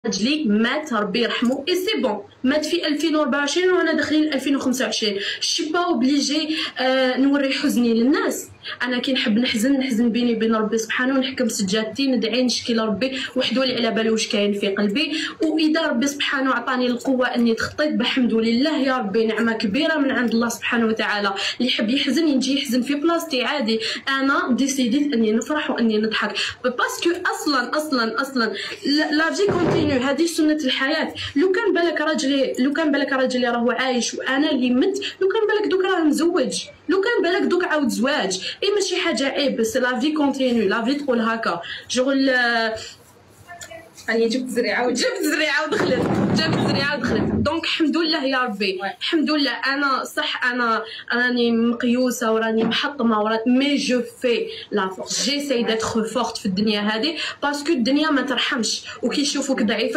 راجلي مات ربي يرحمه اي سي بون، مات في 2024 وانا داخلين 2025. شي با اوبليجي نوري حزني للناس. انا كي نحب نحزن بيني وبين ربي سبحانه، ونحكم سجادتي ندعي نشكي لربي وحده اللي على باله واش كاين في قلبي. واذا ربي سبحانه عطاني القوه اني تخطيت بحمد لله يا ربي، نعمه كبيره من عند الله سبحانه وتعالى. اللي يحب يحزن يجي يحزن في بلاصتي عادي، انا ديسيديت اني نفرح واني نضحك باسكو اصلا لا في كونتينيو، هذه سنه الحياه. لو كان بالك راجلي راهو عايش وانا اللي مت، لو كان بالك دوك راه مزوج، لو كان بالك دوك عاود زواج، اي ماشي حاجه عيب، بس لا في كونتينيو، لا في تقول هكا شغل. جبت زريعه ودخلت دونك الحمد لله يا ربي، الحمد لله. انا صح انا راني مقيوسه وراني محطمه مي جو في لا فورس، جيساي داتر فورت في الدنيا هذه، باسكو الدنيا ما ترحمش، وكي يشوفوك ضعيفه